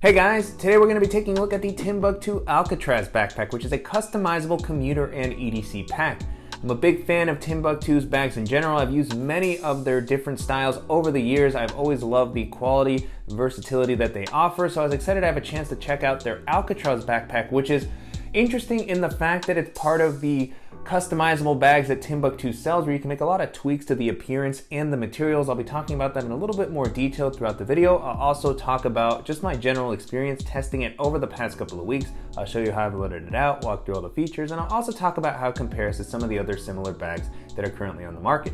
Hey guys, today we're going to be taking a look at the Timbuk2 Alcatraz Backpack, which is a customizable commuter and EDC pack. I'm a big fan of Timbuk2's bags in general. I've used many of their different styles over the years. I've always loved the quality, versatility that they offer, so I was excited to have a chance to check out their Alcatraz Backpack, which is interesting in the fact that it's part of the customizable bags that Timbuk2 sells, where you can make a lot of tweaks to the appearance and the materials. I'll be talking about that in a little bit more detail throughout the video. I'll also talk about just my general experience testing it over the past couple of weeks. I'll show you how I've loaded it out, walk through all the features, and I'll also talk about how it compares to some of the other similar bags that are currently on the market.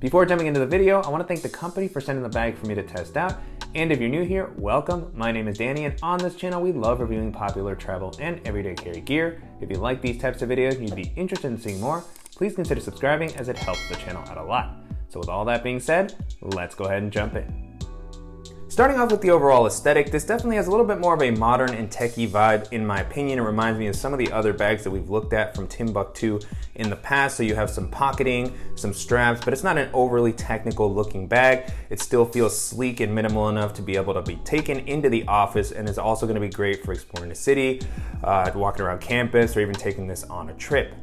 Before jumping into the video, I want to thank the company for sending the bag for me to test out. And if you're new here, welcome. My name is Danny, and on this channel, we love reviewing popular travel and everyday carry gear. If you like these types of videos and you'd be interested in seeing more, please consider subscribing as it helps the channel out a lot. So with all that being said, let's go ahead and jump in. Starting off with the overall aesthetic, this definitely has a little bit more of a modern and techie vibe in my opinion. It reminds me of some of the other bags that we've looked at from Timbuk2 in the past. So you have some pocketing, some straps, but it's not an overly technical looking bag. It still feels sleek and minimal enough to be able to be taken into the office, and is also going to be great for exploring the city, walking around campus, or even taking this on a trip.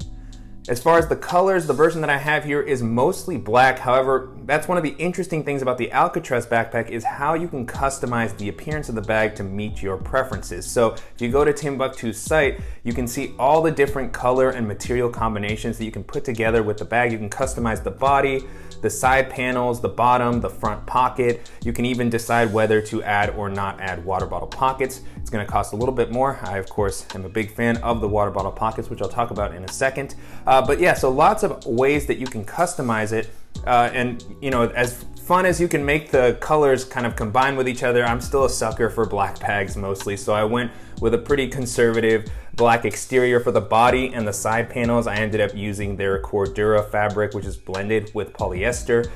As far as the colors, the version that I have here is mostly black. However, that's one of the interesting things about the Alcatraz backpack is how you can customize the appearance of the bag to meet your preferences. So if you go to Timbuk2's site, you can see all the different color and material combinations that you can put together with the bag. You can customize the body, the side panels, the bottom, the front pocket. You can even decide whether to add or not add water bottle pockets. It's gonna cost a little bit more. I, of course, am a big fan of the water bottle pockets, which I'll talk about in a second. But yeah, so lots of ways that you can customize it. And you know, as fun as you can make the colors kind of combine with each other, I'm still a sucker for black bags mostly. So I went with a pretty conservative black exterior for the body and the side panels. I ended up using their Cordura fabric, which is blended with polyester,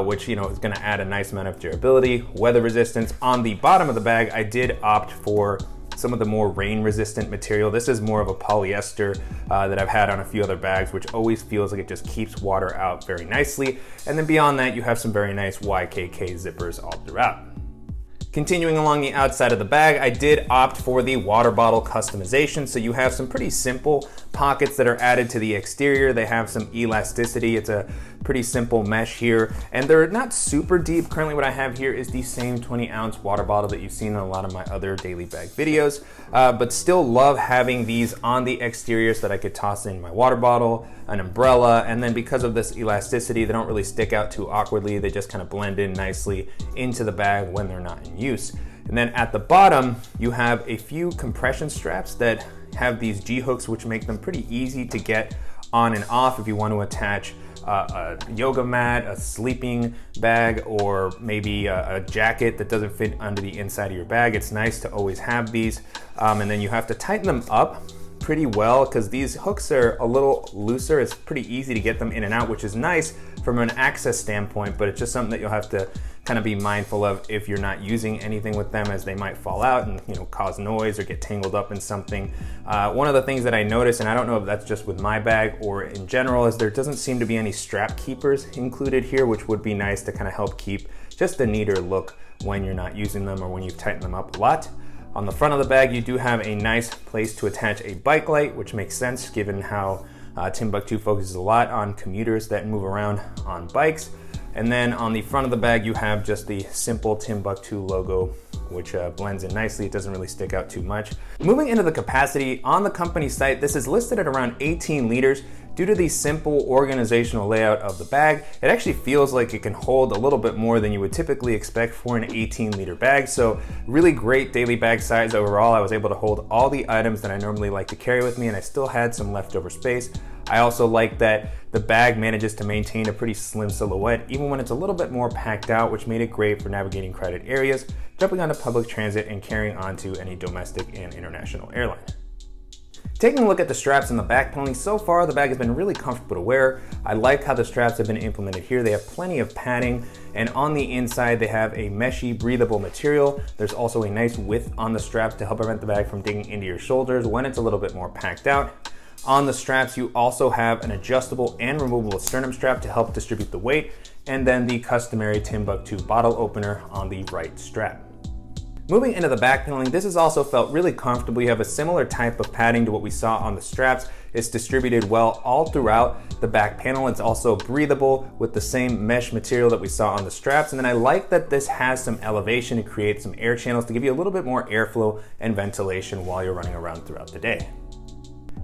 which you know is going to add a nice amount of durability, weather resistance. On the bottom of the bag, I did opt for some of the more rain resistant material. This is more of a polyester that I've had on a few other bags, which always feels like it just keeps water out very nicely. And then beyond that, you have some very nice YKK zippers all throughout. Continuing along the outside of the bag, I did opt for the water bottle customization. So you have some pretty simple pockets that are added to the exterior. They have some elasticity. It's a pretty simple mesh here, and they're not super deep. Currently what I have here is the same 20-ounce water bottle that you've seen in a lot of my other daily bag videos, but still love having these on the exterior so that I could toss in my water bottle, an umbrella, and then because of this elasticity, they don't really stick out too awkwardly. They just kind of blend in nicely into the bag when they're not in use. And then at the bottom, you have a few compression straps that have these G-hooks, which make them pretty easy to get on and off if you want to attach a yoga mat, a sleeping bag, or maybe a jacket that doesn't fit under the inside of your bag. It's nice to always have these. And then you have to tighten them up pretty well because these hooks are a little looser. It's pretty easy to get them in and out, which is nice from an access standpoint, but it's just something that you'll have to kind of be mindful of if you're not using anything with them, as they might fall out and cause noise or get tangled up in something. One of the things that I noticed, and I don't know if that's just with my bag or in general, is there doesn't seem to be any strap keepers included here, which would be nice to kind of help keep just a neater look when you're not using them or when you've tightened them up a lot. On the front of the bag, you do have a nice place to attach a bike light, which makes sense given how Timbuk2 focuses a lot on commuters that move around on bikes. And then on the front of the bag, you have just the simple Timbuk2 logo, which blends in nicely. It doesn't really stick out too much. Moving into the capacity, on the company site, this is listed at around 18 liters. Due to the simple organizational layout of the bag, it actually feels like it can hold a little bit more than you would typically expect for an 18-liter bag. So really great daily bag size overall. I was able to hold all the items that I normally like to carry with me, and I still had some leftover space. I also like that the bag manages to maintain a pretty slim silhouette, even when it's a little bit more packed out, which made it great for navigating crowded areas, jumping onto public transit, and carrying onto any domestic and international airline. Taking a look at the straps in the back panel, so far the bag has been really comfortable to wear. I like how the straps have been implemented here. They have plenty of padding, and on the inside they have a meshy, breathable material. There's also a nice width on the straps to help prevent the bag from digging into your shoulders when it's a little bit more packed out. On the straps, you also have an adjustable and removable sternum strap to help distribute the weight, and then the customary Timbuk2 bottle opener on the right strap. Moving into the back paneling, this has also felt really comfortable. You have a similar type of padding to what we saw on the straps. It's distributed well all throughout the back panel. It's also breathable with the same mesh material that we saw on the straps. And then I like that this has some elevation to create some air channels to give you a little bit more airflow and ventilation while you're running around throughout the day.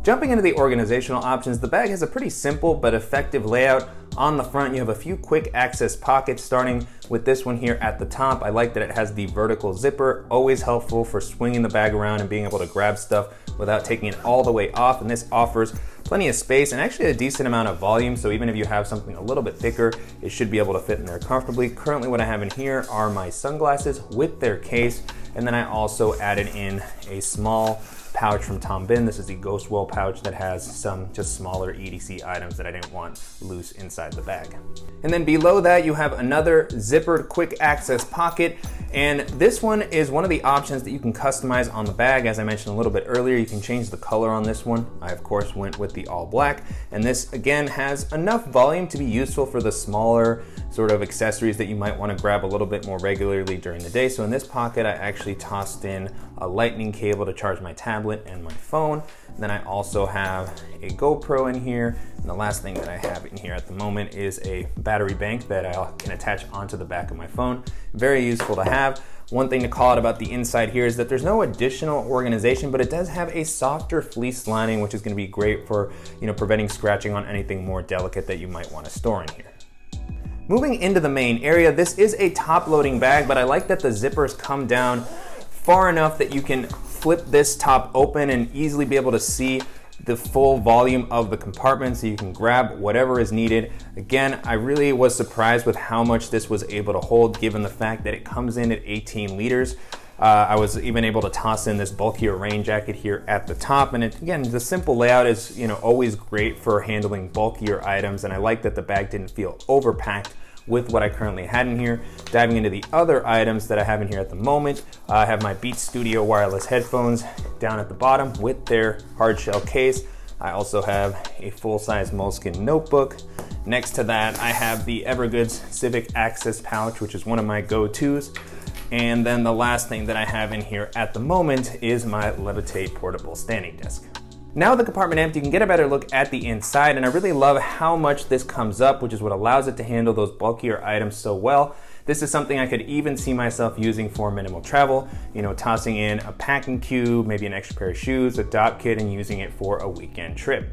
Jumping into the organizational options, the bag has a pretty simple but effective layout. On the front, you have a few quick access pockets, starting with this one here at the top. I like that it has the vertical zipper, always helpful for swinging the bag around and being able to grab stuff without taking it all the way off. And this offers plenty of space and actually a decent amount of volume. So even if you have something a little bit thicker, it should be able to fit in there comfortably. Currently what I have in here are my sunglasses with their case. And then I also added in a small pouch from Tom Bin. This is the Ghost Well pouch that has some just smaller EDC items that I didn't want loose inside the bag. And then below that, you have another zippered quick access pocket. And this one is one of the options that you can customize on the bag. As I mentioned a little bit earlier, you can change the color on this one. I, of course, went with the all black. And this, again, has enough volume to be useful for the smaller sort of accessories that you might want to grab a little bit more regularly during the day. So in this pocket, I actually tossed in a lightning cable to charge my tablet and my phone. And then I also have a GoPro in here. And the last thing that I have in here at the moment is a battery bank that I can attach onto the back of my phone. Very useful to have. One thing to call out about the inside here is that there's no additional organization, but it does have a softer fleece lining, which is going to be great for, preventing scratching on anything more delicate that you might want to store in here. Moving into the main area, this is a top-loading bag, but I like that the zippers come down far enough that you can flip this top open and easily be able to see the full volume of the compartment, so you can grab whatever is needed. Again, I really was surprised with how much this was able to hold, given the fact that it comes in at 18 liters. I was even able to toss in this bulkier rain jacket here at the top. And again, the simple layout is always great for handling bulkier items. And I like that the bag didn't feel overpacked with what I currently had in here. Diving into the other items that I have in here at the moment, I have my Beats Studio wireless headphones down at the bottom with their hard shell case. I also have a full-size moleskin notebook. Next to that, I have the Evergoods Civic Access pouch, which is one of my go-tos. And then the last thing that I have in here at the moment is my Levitate portable standing desk. Now with the compartment empty, you can get a better look at the inside, and I really love how much this comes up, which is what allows it to handle those bulkier items so well. This is something I could even see myself using for minimal travel, tossing in a packing cube, maybe an extra pair of shoes, a dop kit, and using it for a weekend trip.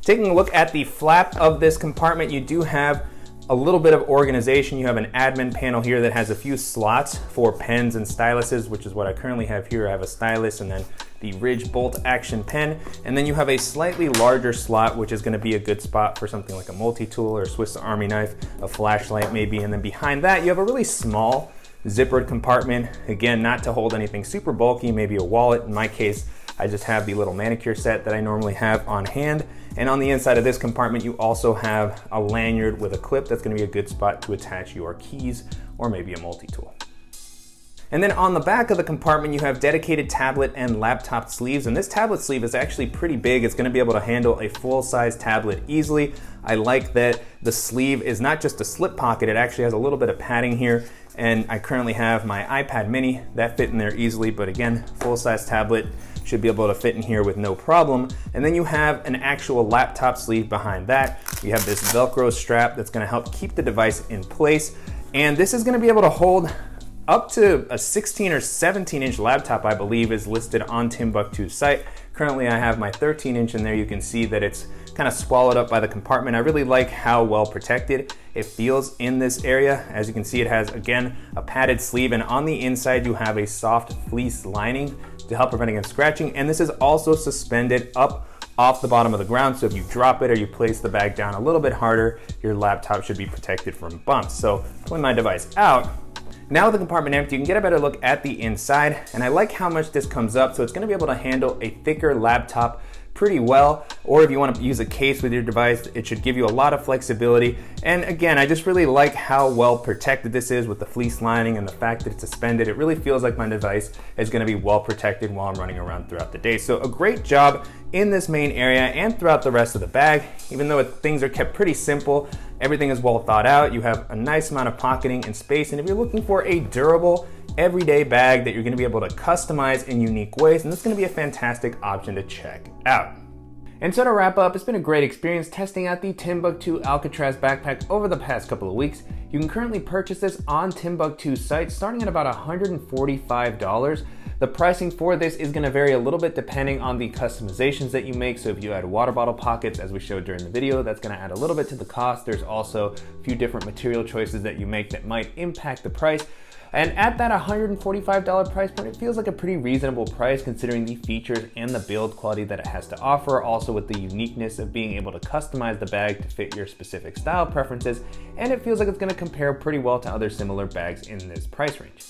Taking a look at the flap of this compartment, you do have a little bit of organization. You have an admin panel here that has a few slots for pens and styluses, which is what I currently have here. I have a stylus and then the Ridge bolt action pen. And then you have a slightly larger slot, which is going to be a good spot for something like a multi-tool or a Swiss Army knife, a flashlight maybe. And then behind that, you have a really small zippered compartment. Again, not to hold anything super bulky, maybe a wallet. In my case, I just have the little manicure set that I normally have on hand. And on the inside of this compartment, you also have a lanyard with a clip that's going to be a good spot to attach your keys or maybe a multi-tool. And then on the back of the compartment, you have dedicated tablet and laptop sleeves. And this tablet sleeve is actually pretty big. It's going to be able to handle a full-size tablet easily. I like that the sleeve is not just a slip pocket. It actually has a little bit of padding here. And I currently have my iPad mini that fit in there easily. But again, full-size tablet should be able to fit in here with no problem. And then you have an actual laptop sleeve behind that. You have this Velcro strap that's going to help keep the device in place. And this is going to be able to hold up to a 16 or 17 inch laptop, I believe, is listed on Timbuk2's site. Currently, I have my 13 inch in there. You can see that it's kind of swallowed up by the compartment. I really like how well protected it feels in this area. As you can see, it has, again, a padded sleeve, and on the inside, you have a soft fleece lining to help prevent against scratching. And this is also suspended up off the bottom of the ground. So if you drop it or you place the bag down a little bit harder, your laptop should be protected from bumps. So pulling my device out, now with the compartment empty, you can get a better look at the inside, and I like how much this comes up. So it's going to be able to handle a thicker laptop pretty well, or if you want to use a case with your device, it should give you a lot of flexibility. And again, I just really like how well protected this is with the fleece lining and the fact that it's suspended. It really feels like my device is going to be well protected while I'm running around throughout the day. So a great job in this main area and throughout the rest of the bag. Even though things are kept pretty simple, everything is well thought out. You have a nice amount of pocketing and space, and if you're looking for a durable everyday bag that you're going to be able to customize in unique ways, and this is going to be a fantastic option to check out. And so to wrap up, it's been a great experience testing out the Timbuk2 Alcatraz Backpack over the past couple of weeks. You can currently purchase this on Timbuk2's site starting at about $145. The pricing for this is going to vary a little bit depending on the customizations that you make. So if you add water bottle pockets, as we showed during the video, that's going to add a little bit to the cost. There's also a few different material choices that you make that might impact the price. And at that $145 price point, it feels like a pretty reasonable price considering the features and the build quality that it has to offer, also with the uniqueness of being able to customize the bag to fit your specific style preferences, and it feels like it's going to compare pretty well to other similar bags in this price range.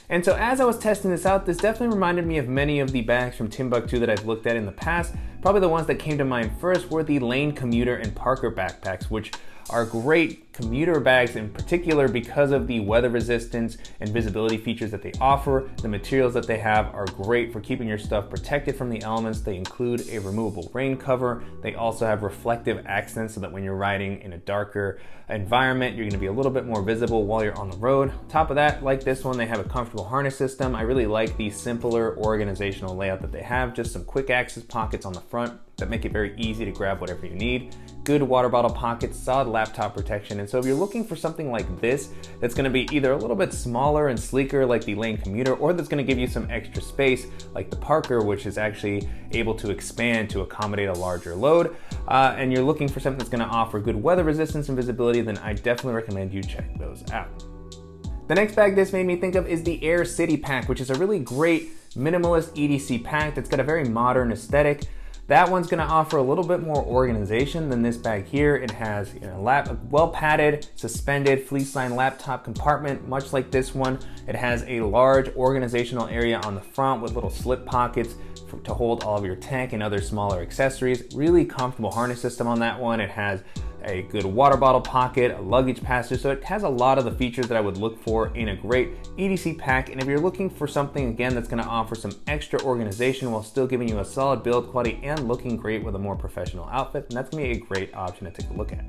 And so as I was testing this out, this definitely reminded me of many of the bags from Timbuk2 that I've looked at in the past. Probably the ones that came to mind first were the Lane, Commuter, and Parker backpacks, which are great commuter bags in particular because of the weather resistance and visibility features that they offer. The materials that they have are great for keeping your stuff protected from the elements. They include a removable rain cover. They also have reflective accents so that when you're riding in a darker environment, you're going to be a little bit more visible while you're on the road. On top of that, like this one, they have a comfortable harness system. I really like the simpler organizational layout that they have. Just some quick access pockets on the front that make it very easy to grab whatever you need. Good water bottle pockets, solid laptop protection. And so if you're looking for something like this, that's gonna be either a little bit smaller and sleeker like the Lane Commuter, or that's gonna give you some extra space like the Parker, which is actually able to expand to accommodate a larger load, and you're looking for something that's gonna offer good weather resistance and visibility, then I definitely recommend you check those out. The next bag this made me think of is the Air City Pack, which is a really great minimalist EDC pack that's got a very modern aesthetic. That one's gonna offer a little bit more organization than this bag here. It has a well-padded, suspended, fleece-lined laptop compartment, much like this one. It has a large organizational area on the front with little slip pockets to hold all of your tech and other smaller accessories. Really comfortable harness system on that one. It has a good water bottle pocket, a luggage passenger, so it has a lot of the features that I would look for in a great EDC pack. And if you're looking for something, again, that's gonna offer some extra organization while still giving you a solid build quality and looking great with a more professional outfit, then that's gonna be a great option to take a look at.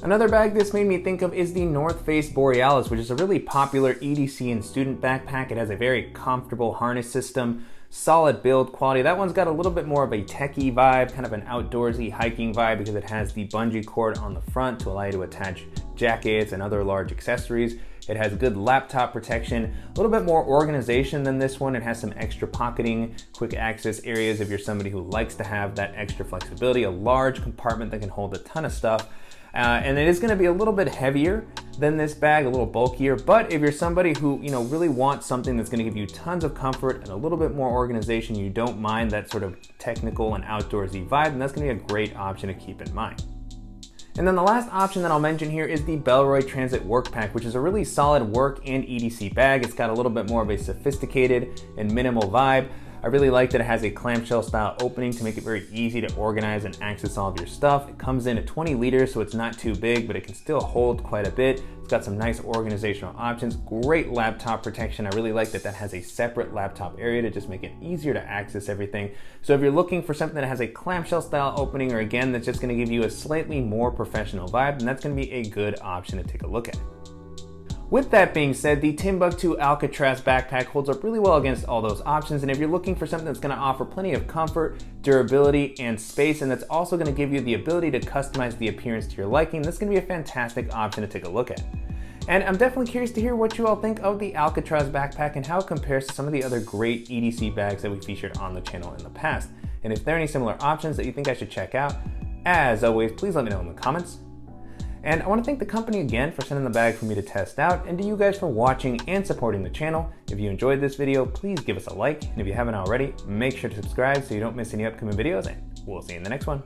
Another bag this made me think of is the North Face Borealis, which is a really popular EDC and student backpack. It has a very comfortable harness system, solid build quality. That one's got a little bit more of a techie vibe, kind of an outdoorsy hiking vibe, because it has the bungee cord on the front to allow you to attach jackets and other large accessories. It has good laptop protection, a little bit more organization than this one. It has some extra pocketing, quick access areas if you're somebody who likes to have that extra flexibility, a large compartment that can hold a ton of stuff. And it is going to be a little bit heavier than this bag, a little bulkier, but if you're somebody who really wants something that's going to give you tons of comfort and a little bit more organization, you don't mind that sort of technical and outdoorsy vibe, then that's going to be a great option to keep in mind. And then the last option that I'll mention here is the Bellroy Transit Work Pack, which is a really solid work and EDC bag. It's got a little bit more of a sophisticated and minimal vibe. I really like that it has a clamshell style opening to make it very easy to organize and access all of your stuff. It comes in at 20 liters, so it's not too big, but it can still hold quite a bit. It's got some nice organizational options, great laptop protection. I really like that that has a separate laptop area to just make it easier to access everything. So if you're looking for something that has a clamshell style opening, or again, that's just gonna give you a slightly more professional vibe, then that's gonna be a good option to take a look at. With that being said, the Timbuk2 Alcatraz Backpack holds up really well against all those options, and if you're looking for something that's going to offer plenty of comfort, durability, and space, and that's also going to give you the ability to customize the appearance to your liking, this is going to be a fantastic option to take a look at. And I'm definitely curious to hear what you all think of the Alcatraz Backpack and how it compares to some of the other great EDC bags that we featured on the channel in the past. And if there are any similar options that you think I should check out, as always, please let me know in the comments. And I want to thank the company again for sending the bag for me to test out, and to you guys for watching and supporting the channel. If you enjoyed this video, please give us a like, and if you haven't already, make sure to subscribe so you don't miss any upcoming videos, and we'll see you in the next one.